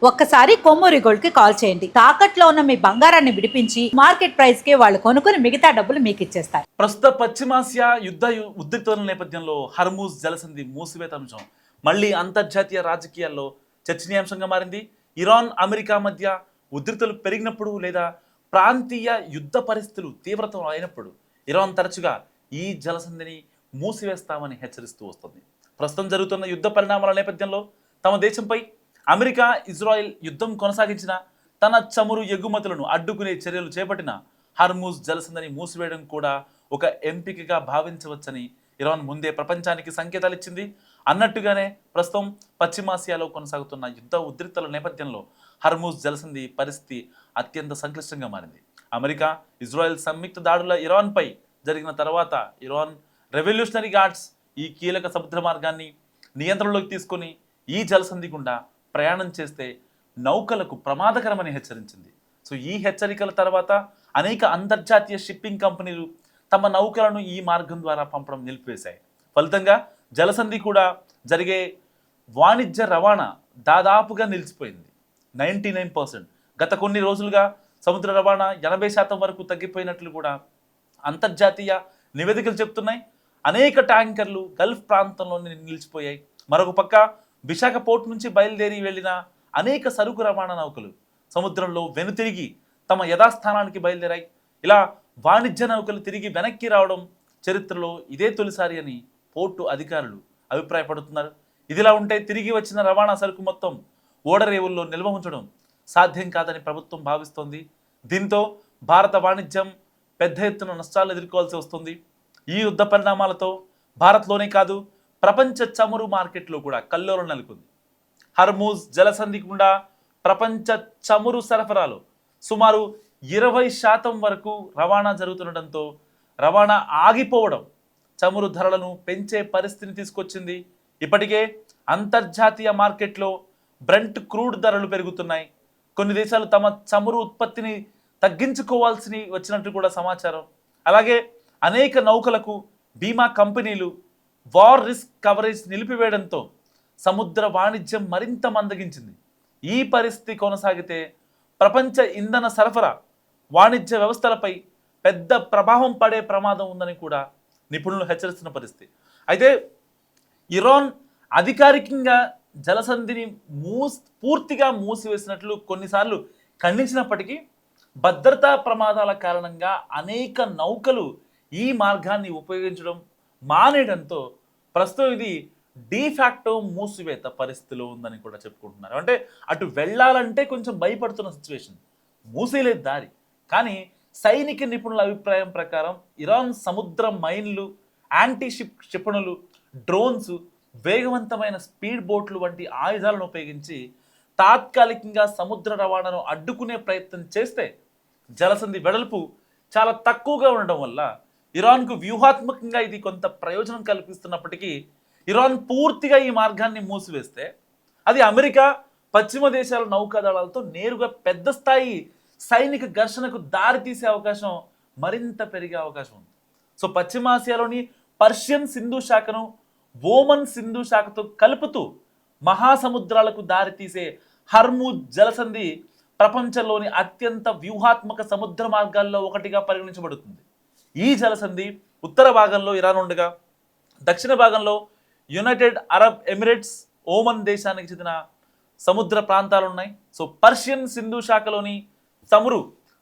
ఒక్కసారి కొమ్మూరి గోల్డ్ కి కాల్ చేయండి. తాకట్లో ఉన్న మీ బంగారాన్ని విడిపించి మార్కెట్ ప్రైస్ కి వాళ్ళు కొనుక్కుని మిగతా డబ్బులు మీకు ఇచ్చేస్తారు. ప్రస్తుత పశ్చిమాసియా యుద్ధ ఉద్రిక్తతల నేపథ్యంలో హర్మూజ్ జలసంధి మూసివేత అంశం మళ్ళీ అంతర్జాతీయ రాజకీయాల్లో చర్చనీయాంశంగా మారింది. ఇరాన్ అమెరికా మధ్య ఉద్రిక్తలు పెరిగినప్పుడు లేదా ప్రాంతీయ యుద్ధ పరిస్థితులు తీవ్రతం అయినప్పుడు ఇరాన్ తరచుగా ఈ జలసంధిని మూసివేస్తామని హెచ్చరిస్తూ వస్తుంది. ప్రస్తుతం జరుగుతున్న యుద్ధ పరిణామాల నేపథ్యంలో తమ దేశంపై అమెరికా ఇజ్రాయెల్ యుద్ధం కొనసాగించిన తన చమురు ఎగుమతులను అడ్డుకునే చర్యలు చేపట్టిన హర్మూజ్ జలసంధిని మూసివేయడం కూడా ఒక ఎంపికగా భావించవచ్చని ఇరాన్ ముందే ప్రపంచానికి సంకేతాలు ఇచ్చింది. అన్నట్టుగానే ప్రస్తుతం పశ్చిమాసియాలో కొనసాగుతున్న యుద్ధ ఉద్రిక్తల నేపథ్యంలో హర్మూజ్ జలసంధి పరిస్థితి అత్యంత సంక్లిష్టంగా మారింది. అమెరికా ఇజ్రాయెల్ సంయుక్త దాడుల ఇరాన్పై జరిగిన తర్వాత ఇరాన్ రెవల్యూషనరీ గార్డ్స్ ఈ కీలక సముద్ర మార్గాన్ని నియంత్రణలోకి తీసుకొని ఈ జలసంధి గుండా ప్రయాణం చేస్తే నౌకలకు ప్రమాదకరమని హెచ్చరించింది. సో ఈ హెచ్చరికల తర్వాత అనేక అంతర్జాతీయ షిప్పింగ్ కంపెనీలు తమ నౌకలను ఈ మార్గం ద్వారా పంపడం నిలిపివేశాయి. ఫలితంగా జలసంధి కూడా జరిగే వాణిజ్య రవాణా దాదాపుగా నిలిచిపోయింది. 99%. గత కొన్ని రోజులుగా సముద్ర రవాణా 80% వరకు తగ్గిపోయినట్లు కూడా అంతర్జాతీయ నివేదికలు చెప్తున్నాయి. అనేక ట్యాంకర్లు గల్ఫ్ ప్రాంతంలోనే నిలిచిపోయాయి. మరొక పక్క విశాఖ పోర్ట్ నుంచి బయలుదేరి వెళ్లిన అనేక సరుకు రవాణా నౌకలు సముద్రంలో వెనుతిరిగి తమ యథాస్థానానికి బయలుదేరాయి. ఇలా వాణిజ్య నౌకలు తిరిగి వెనక్కి రావడం చరిత్రలో ఇదే తొలిసారి అని పోర్టు అధికారులు అభిప్రాయపడుతున్నారు. ఇదిలా ఉంటే తిరిగి వచ్చిన రవాణా సరుకు మొత్తం ఓడరేవుల్లో నిల్వ ఉంచడం సాధ్యం కాదని ప్రభుత్వం భావిస్తోంది. దీంతో భారత వాణిజ్యం పెద్ద ఎత్తున నష్టాలు ఎదుర్కోవాల్సి వస్తుంది. ఈ యుద్ధ పరిణామాలతో భారత్లోనే కాదు ప్రపంచ చమురు మార్కెట్లో కూడా కల్లోలం నెలకొంది. హర్మూజ్ జలసంధి గుండా ప్రపంచ చమురు సరఫరాలో సుమారు 20% వరకు రవాణా జరుగుతుండటంతో రవాణా ఆగిపోవడం చమురు ధరలను పెంచే పరిస్థితిని తీసుకొచ్చింది. ఇప్పటికే అంతర్జాతీయ మార్కెట్లో బ్రెంట్ క్రూడ్ ధరలు పెరుగుతున్నాయి. కొన్ని దేశాలు తమ చమురు ఉత్పత్తిని తగ్గించుకోవాల్సి వచ్చినట్టు కూడా సమాచారం. అలాగే అనేక నౌకలకు బీమా కంపెనీలు వార్ రిస్క్ కవరేజ్ నిలిపివేయడంతో సముద్ర వాణిజ్యం మరింత మందగించింది. ఈ పరిస్థితి కొనసాగితే ప్రపంచ ఇంధన సరఫరా వాణిజ్య వ్యవస్థలపై పెద్ద ప్రభావం పడే ప్రమాదం ఉందని కూడా నిపుణులు హెచ్చరిస్తున్న పరిస్థితి. అయితే ఇరాన్ అధికారికంగా జలసంధిని పూర్తిగా మూసివేసినట్లు కొన్నిసార్లు ఖండించినప్పటికీ భద్రతా ప్రమాదాల కారణంగా అనేక నౌకలు ఈ మార్గాన్ని ఉపయోగించడం మానేయడంతో ప్రస్తుతం ఇది డీఫాక్టో మూసివేత పరిస్థితిలో ఉందని కూడా చెప్పుకుంటున్నారు. అంటే అటు వెళ్ళాలంటే కొంచెం భయపడుతున్న సిచ్యువేషన్, మూసేలేదు దారి. కానీ సైనిక నిపుణుల అభిప్రాయం ప్రకారం ఇరాన్ సముద్ర మైన్లు, యాంటీ షిప్ క్షిపణులు, డ్రోన్స్, వేగవంతమైన స్పీడ్ బోట్లు వంటి ఆయుధాలను ఉపయోగించి తాత్కాలికంగా సముద్ర రవాణాను అడ్డుకునే ప్రయత్నం చేస్తే జలసంధి వెడల్పు చాలా తక్కువగా ఉండడం వల్ల ఇరాన్కు వ్యూహాత్మకంగా ఇది కొంత ప్రయోజనం కల్పిస్తున్నప్పటికీ ఇరాన్ పూర్తిగా ఈ మార్గాన్ని మూసివేస్తే అది అమెరికా, పశ్చిమ దేశాల నౌకాదళాలతో నేరుగా పెద్ద స్థాయి సైనిక ఘర్షణకు దారితీసే అవకాశం మరింత పెరిగే అవకాశం ఉంది. సో పశ్చిమాసియాలోని పర్షియన్ సింధు శాఖను ఓమన్ సింధు శాఖతో కలుపుతూ మహాసముద్రాలకు దారితీసే హర్మూజ్ జలసంధి ప్రపంచంలోని అత్యంత వ్యూహాత్మక సముద్ర మార్గాల్లో ఒకటిగా పరిగణించబడుతుంది. ఈ జలసంధి ఉత్తర భాగంలో ఇరాన్ ఉండగా దక్షిణ భాగంలో యునైటెడ్ అరబ్ ఎమిరేట్స్, ఓమన్ దేశానికి చెందిన సముద్ర ప్రాంతాలు ఉన్నాయి. సో పర్షియన్ సింధు శాఖలోని చమురు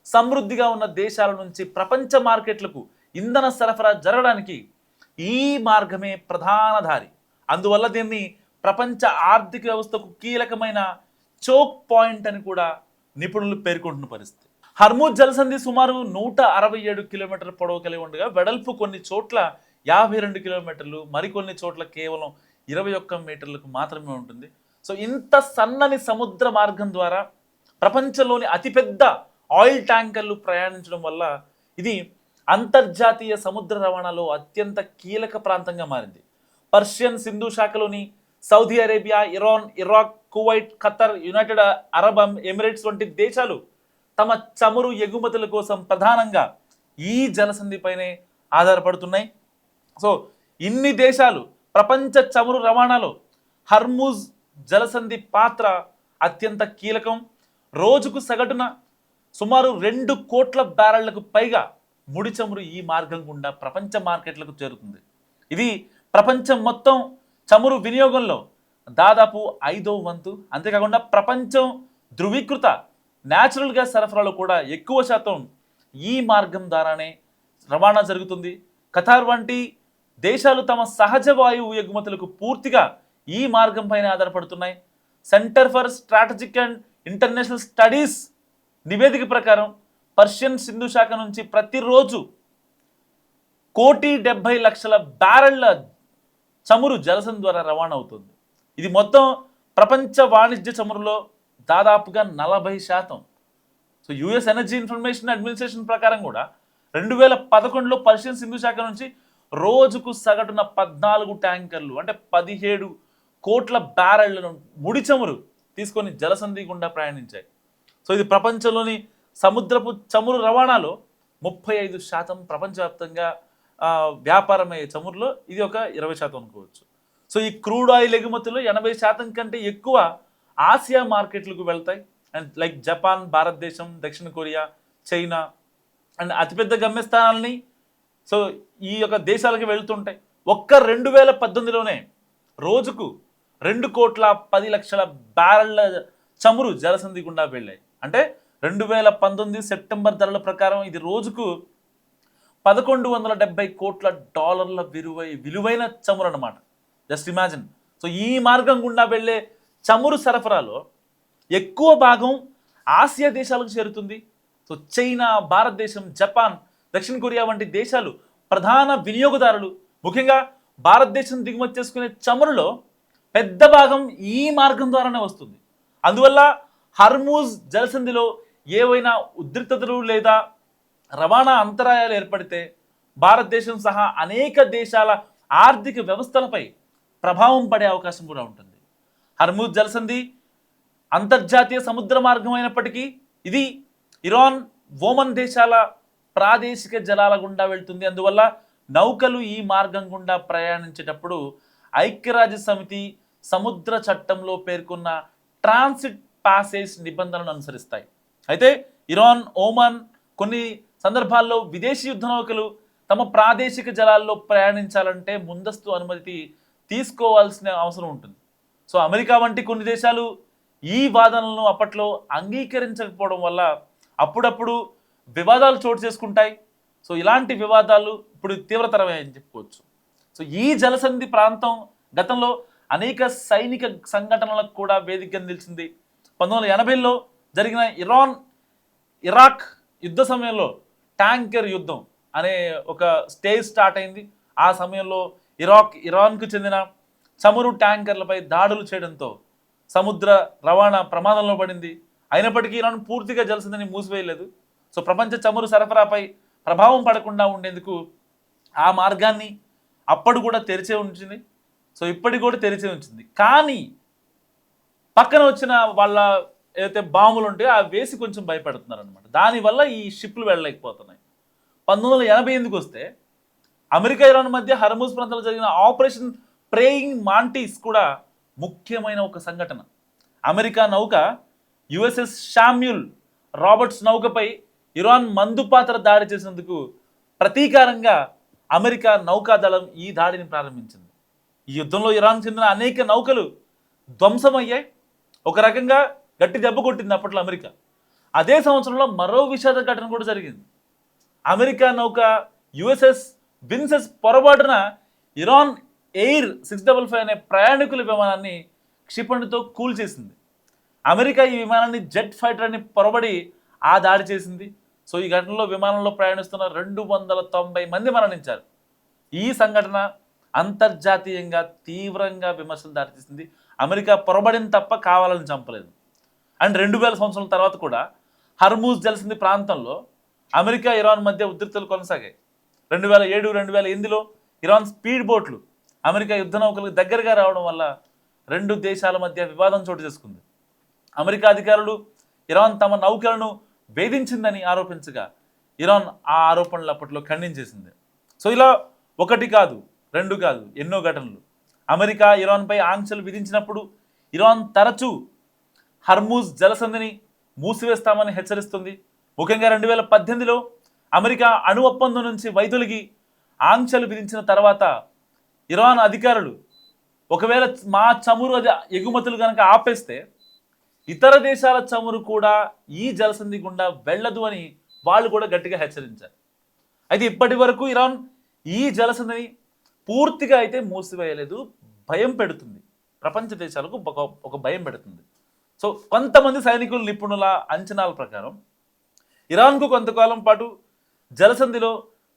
సమృద్ధిగా ఉన్న దేశాల నుంచి ప్రపంచ మార్కెట్లకు ఇంధన సరఫరా జరగడానికి ఈ మార్గమే ప్రధాన దారి. అందువల్ల దీన్ని ప్రపంచ ఆర్థిక వ్యవస్థకు కీలకమైన చోక్ పాయింట్ అని కూడా నిపుణులు పేర్కొంటున్న పరిస్థితి. హర్మూజ్ జలసంధి సుమారు 167 కిలోమీటర్ల పొడవు కలిగి ఉండగా వెడల్పు కొన్ని చోట్ల 52 కిలోమీటర్లు, మరికొన్ని చోట్ల కేవలం 21 మీటర్లకు మాత్రమే ఉంటుంది. సో ఇంత సన్నని సముద్ర మార్గం ద్వారా ప్రపంచంలోని అతిపెద్ద ఆయిల్ ట్యాంకర్లు ప్రయాణించడం వల్ల ఇది అంతర్జాతీయ సముద్ర రవాణాలో అత్యంత కీలక ప్రాంతంగా మారింది. పర్షియన్ సింధు శాఖలోని Saudi Arabia, Iran, Iraq, Kuwait, Qatar, United Arab Emirates వంటి దేశాలు తమ చమురు ఎగుమతుల కోసం ప్రధానంగా ఈ జలసంధిపైనే ఆధారపడుతున్నాయి. సో ఇన్ని దేశాలు ప్రపంచ చమురు రవాణాలో హర్మూజ్ జలసంధి పాత్ర అత్యంత కీలకం. రోజుకు సగటున సుమారు 2 కోట్ల బ్యారెళ్లకు పైగా ముడి చమురు ఈ మార్గం గుండా ప్రపంచ మార్కెట్లకు చేరుతుంది. ఇది ప్రపంచం మొత్తం చమురు వినియోగంలో దాదాపు 5వ వంతు. అంతేకాకుండా ప్రపంచం ధృవీకృత న్యాచురల్ గ్యాస్ సరఫరాలో కూడా ఎక్కువ శాతం ఈ మార్గం ద్వారానే రవాణా జరుగుతుంది. ఖతార్ వంటి దేశాలు తమ సహజ వాయువు ఎగుమతులకు పూర్తిగా ఈ మార్గం పైన ఆధారపడుతున్నాయి. Center for Strategic and International Studies నివేదిక ప్రకారం పర్షియన్ సింధు శాఖ నుంచి ప్రతిరోజు 1,70,00,000 బ్యారెళ్ల చమురు జలసంధి ద్వారా రవాణా అవుతుంది. ఇది మొత్తం ప్రపంచ వాణిజ్య చమురులో దాదాపుగా 40%. So US energy information administration ప్రకారం కూడా 2011లో పర్షియన్ సింధు శాఖ నుంచి రోజుకు సగటున 14 ట్యాంకర్లు అంటే 17 కోట్ల బ్యారెళ్లను ముడి చమురు తీసుకొని జలసంధి గుండా ప్రయాణించాయి. సో ఇది ప్రపంచంలోని సముద్రపు చమురు రవాణాలో 35% ప్రపంచవ్యాప్తంగా వ్యాపారమయ్యే చమురులో ఇది ఒక 20% అనుకోవచ్చు. సో ఈ క్రూడ్ ఆయిల్ ఎగుమతులు 80% కంటే ఎక్కువ ఆసియా మార్కెట్లకు వెళ్తాయి. అండ్ లైక్ జపాన్, భారతదేశం, దక్షిణ కొరియా, చైనా అండ్ అతిపెద్ద గమ్యస్థానాలని సో ఈ యొక్క దేశాలకు వెళ్తుంటాయి. ఒక్క 2018లోనే రోజుకు 2,10,00,000 బ్యారెళ్ల చమురు జలసంధి గుండా వెళ్ళాయి. అంటే 2019 సెప్టెంబర్ ధరల ప్రకారం ఇది రోజుకు $1,170 కోట్ల విలువైన చమురు అన్నమాట. Just imagine. సో ఈ మార్గం గుండా వెళ్ళే చమురు సరఫరాలో ఎక్కువ భాగం ఆసియా దేశాలకు చేరుతుంది. సో చైనా, భారతదేశం, జపాన్, దక్షిణ కొరియా వంటి దేశాలు ప్రధాన వినియోగదారులు. ముఖ్యంగా భారతదేశం దిగుమతి చేసుకునే చమురులో పెద్ద భాగం ఈ మార్గం ద్వారానే వస్తుంది. అందువల్ల హర్మూజ్ జలసంధిలో ఏవైనా ఉద్రిక్తతలు లేదా రవాణా అంతరాయాలు ఏర్పడితే భారతదేశం సహా అనేక దేశాల ఆర్థిక వ్యవస్థలపై ప్రభావం పడే అవకాశం కూడా ఉంటుంది. హర్మూజ్ జలసంధి అంతర్జాతీయ సముద్ర మార్గం అయినప్పటికీ ఇది ఇరాన్, ఓమన్ దేశాల ప్రాదేశిక జలాల గుండా వెళ్తుంది. అందువల్ల నౌకలు ఈ మార్గం గుండా ప్రయాణించేటప్పుడు ఐక్యరాజ్య సమితి సముద్ర చట్టంలో పేర్కొన్న ట్రాన్సిట్ పాసేజ్ నిబంధనలను అనుసరిస్తాయి. అయితే ఇరాన్, ఓమన్ కొన్ని సందర్భాల్లో విదేశీ యుద్ధ నౌకలు తమ ప్రాదేశిక జలాల్లో ప్రయాణించాలంటే ముందస్తు అనుమతి తీసుకోవాల్సిన అవసరం ఉంటుంది. సో అమెరికా వంటి కొన్ని దేశాలు ఈ వాదనలను అప్పట్లో అంగీకరించకపోవడం వల్ల అప్పుడప్పుడు వివాదాలు చోటు చేసుకుంటాయి. సో ఇలాంటి వివాదాలు ఇప్పుడు తీవ్రతరమని చెప్పుకోవచ్చు. సో ఈ జలసంధి ప్రాంతం గతంలో అనేక సైనిక సంఘటనలకు కూడా వేదికగా నిలిచింది. 1980లో జరిగిన ఇరాక్ యుద్ధ సమయంలో ట్యాంకర్ యుద్ధం అనే ఒక స్టేజ్ స్టార్ట్ అయింది. ఆ సమయంలో ఇరాన్కు చెందిన చమురు ట్యాంకర్లపై దాడులు చేయడంతో సముద్ర రవాణా ప్రమాదంలో పడింది. అయినప్పటికీ ఇరాన్ పూర్తిగా జలసంధిని మూసివేయలేదు. సో ప్రపంచ చమురు సరఫరాపై ప్రభావం పడకుండా ఉండేందుకు ఆ మార్గాన్ని అప్పుడు కూడా తెరిచే ఉంచింది. సో ఇప్పటికి కూడా తెరిచే ఉంచింది. కానీ పక్కన వచ్చిన వాళ్ళ ఏదైతే బాంబులు ఉంటాయో అవి వేసి కొంచెం భయపెడుతున్నారు అనమాట. దానివల్ల ఈ షిప్లు వెళ్ళలేకపోతున్నాయి. 1988కి వస్తే అమెరికా, ఇరాన్ మధ్య హర్మూజ్ ప్రాంతంలో జరిగిన ఆపరేషన్ ప్రేయింగ్ మాంటీస్ కూడా ముఖ్యమైన ఒక సంఘటన. అమెరికా నౌక యుఎస్ఎస్ శామ్యూల్ రాబర్ట్స్ నౌకపై ఇరాన్ మందుపాత్ర దాడి చేసినందుకు ప్రతీకారంగా అమెరికా నౌకాదళం ఈ దాడిని ప్రారంభించింది. ఈ యుద్ధంలో ఇరాన్ చెందిన అనేక నౌకలు ధ్వంసమయ్యాయి. ఒక రకంగా గట్టి దెబ్బ కొట్టింది అప్పట్లో అమెరికా. అదే సంవత్సరంలో మరో విషాద ఘటన కూడా జరిగింది. అమెరికా నౌక యుఎస్ఎస్ విన్సెస్ పొరపాటున ఇరాన్ ఎయిర్ 655 అనే ప్రయాణికుల విమానాన్ని క్షిపణితో కూల్చేసింది. అమెరికా ఈ విమానాన్ని జెట్ ఫైటర్ అని పొరబడి ఆ దాడి చేసింది. సో ఈ ఘటనలో విమానంలో ప్రయాణిస్తున్న 290 మంది మరణించారు. ఈ సంఘటన అంతర్జాతీయంగా తీవ్రంగా విమర్శలు దారితీసింది. అమెరికా పొరబడిన తప్ప కావాలని చంపలేదు. అండ్ 2000 సంవత్సరాల తర్వాత కూడా హర్మూజ్ జలసంధి ప్రాంతంలో అమెరికా, ఇరాన్ మధ్య ఉద్రిక్తలు కొనసాగాయి. 2007, 2008లో ఇరాన్ స్పీడ్ బోట్లు అమెరికా యుద్ధ నౌకలకు దగ్గరగా రావడం వల్ల రెండు దేశాల మధ్య వివాదం చోటు చేసుకుంది. అమెరికా అధికారులు ఇరాన్ తమ నౌకలను వేధించిందని ఆరోపించగా ఇరాన్ ఆ ఆరోపణలు అప్పట్లో ఖండించేసింది. సో ఇలా ఒకటి కాదు, రెండు కాదు, ఎన్నో ఘటనలు. అమెరికా ఇరాన్పై ఆంక్షలు విధించినప్పుడు ఇరాన్ తరచూ హర్మూజ్ జలసంధిని మూసివేస్తామని హెచ్చరిస్తుంది. ముఖ్యంగా 2018లో అమెరికా అణు ఒప్పందం నుంచి వైదొలిగి ఆంక్షలు విధించిన తర్వాత ఇరాన్ అధికారులు ఒకవేళ మా చమురు ఎగుమతులు కనుక ఆపేస్తే ఇతర దేశాల చమురు కూడా ఈ జలసంధి గుండా వెళ్ళదు అని వాళ్ళు కూడా గట్టిగా హెచ్చరించారు. అయితే ఇప్పటి వరకు ఇరాన్ ఈ జలసంధిని పూర్తిగా అయితే మూసివేయలేదు, భయం పెడుతుంది, ప్రపంచ దేశాలకు ఒక భయం పెడుతుంది. సో కొంతమంది సైనికుల నిపుణుల అంచనాల ప్రకారం ఇరాన్కు కొంతకాలం పాటు జలసంధిలో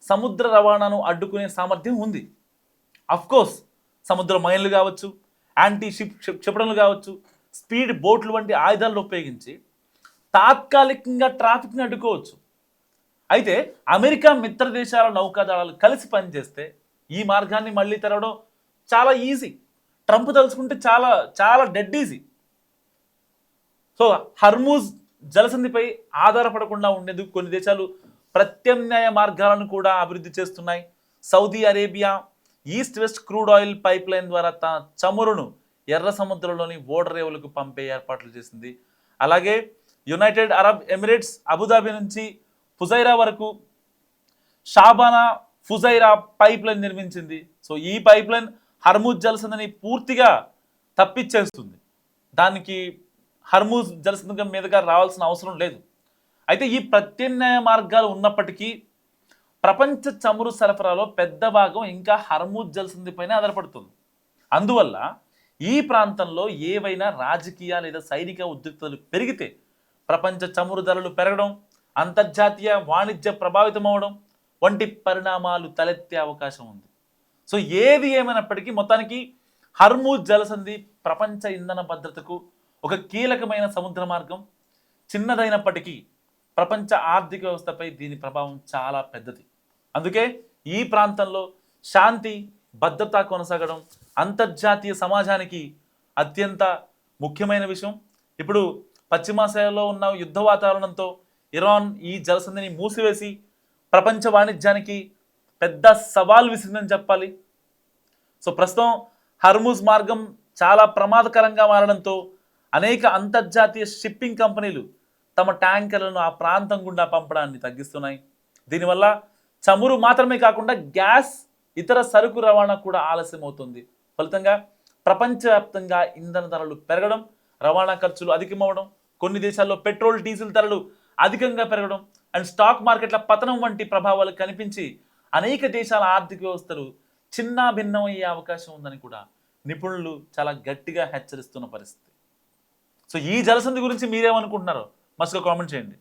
సముద్ర రవాణాను అడ్డుకునే సామర్థ్యం ఉంది. అఫ్కోర్స్ సముద్ర మైన్లు కావచ్చు, యాంటీ షిప్ క్షిపణులు కావచ్చు, స్పీడ్ బోట్లు వంటి ఆయుధాలను ఉపయోగించి తాత్కాలికంగా ట్రాఫిక్ని అడ్డుకోవచ్చు. అయితే అమెరికా మిత్ర దేశాల నౌకాదళాలు కలిసి పనిచేస్తే ఈ మార్గాన్ని మళ్ళీ తెరవడం చాలా ఈజీ. ట్రంప్ తలుచుకుంటే చాలా చాలా డెడ్ ఈజీ. సో హర్మూజ్ జలసంధిపై ఆధారపడకుండా ఉండేందుకు కొన్ని దేశాలు ప్రత్యామ్నాయ మార్గాలను కూడా అభివృద్ధి చేస్తున్నాయి. Saudi Arabia east west crude oil pipe line ద్వారా తన చమురును ఎర్ర సముద్రంలోని ఓడరేవులకు పంపే ఏర్పాట్లు చేసింది. అలాగే యునైటెడ్ అరబ్ ఎమిరేట్స్ అబుదాబి నుంచి ఫుజైరా వరకు షాబానా ఫుజైరా పైప్ లైన్ నిర్మించింది. సో ఈ పైప్ లైన్ హర్మూజ్ జలసంధిని పూర్తిగా తప్పించేస్తుంది. దానికి హర్మూజ్ జలసంధి మీదుగా రావాల్సిన అవసరం లేదు. అయితే ఈ ప్రత్యామ్నాయ మార్గాలు ఉన్నప్పటికీ ప్రపంచ చమురు సరఫరాలో పెద్ద భాగం ఇంకా హర్మూజ్ జలసంధిపైనే ఆధారపడుతుంది. అందువల్ల ఈ ప్రాంతంలో ఏవైనా రాజకీయ లేదా సైనిక ఉద్రిక్తతలు పెరిగితే ప్రపంచ చమురు ధరలు పెరగడం, అంతర్జాతీయ వాణిజ్య ప్రభావితం అవడం వంటి పరిణామాలు తలెత్తే అవకాశం ఉంది. సో ఏది ఏమైనప్పటికీ మొత్తానికి హర్మూజ్ జలసంధి ప్రపంచ ఇంధన భద్రతకు ఒక కీలకమైన సముద్ర మార్గం. చిన్నదైనప్పటికీ ప్రపంచ ఆర్థిక వ్యవస్థపై దీని ప్రభావం చాలా పెద్దది. అందుకే ఈ ప్రాంతంలో శాంతి భద్రత కొనసాగడం అంతర్జాతీయ సమాజానికి అత్యంత ముఖ్యమైన విషయం. ఇప్పుడు పశ్చిమాసియాలో ఉన్న యుద్ధ వాతావరణంతో ఇరాన్ ఈ జలసంధిని మూసివేసి ప్రపంచ వాణిజ్యానికి పెద్ద సవాల్ విసిరిందని చెప్పాలి. సో ప్రస్తుతం హర్మూజ్ మార్గం చాలా ప్రమాదకరంగా మారడంతో అనేక అంతర్జాతీయ షిప్పింగ్ కంపెనీలు తమ ట్యాంకర్లను ఆ ప్రాంతం గుండా పంపడాన్ని తగ్గిస్తున్నాయి. దీనివల్ల చమురు మాత్రమే కాకుండా గ్యాస్, ఇతర సరుకు రవాణా కూడా ఆలస్యం అవుతుంది. ఫలితంగా ప్రపంచవ్యాప్తంగా ఇంధన ధరలు పెరగడం, రవాణా ఖర్చులు అధికమవడం, కొన్ని దేశాల్లో పెట్రోల్ డీజిల్ ధరలు అధికంగా పెరగడం అండ్ స్టాక్ మార్కెట్ల పతనం వంటి ప్రభావాలు కనిపించి అనేక దేశాల ఆర్థిక వ్యవస్థలు చిన్న భిన్నం అయ్యే అవకాశం ఉందని కూడా నిపుణులు చాలా గట్టిగా హెచ్చరిస్తున్న పరిస్థితి. సో ఈ జలసంధి గురించి మీరేమనుకుంటున్నారో మస్తుగా కామెంట్ చేయండి.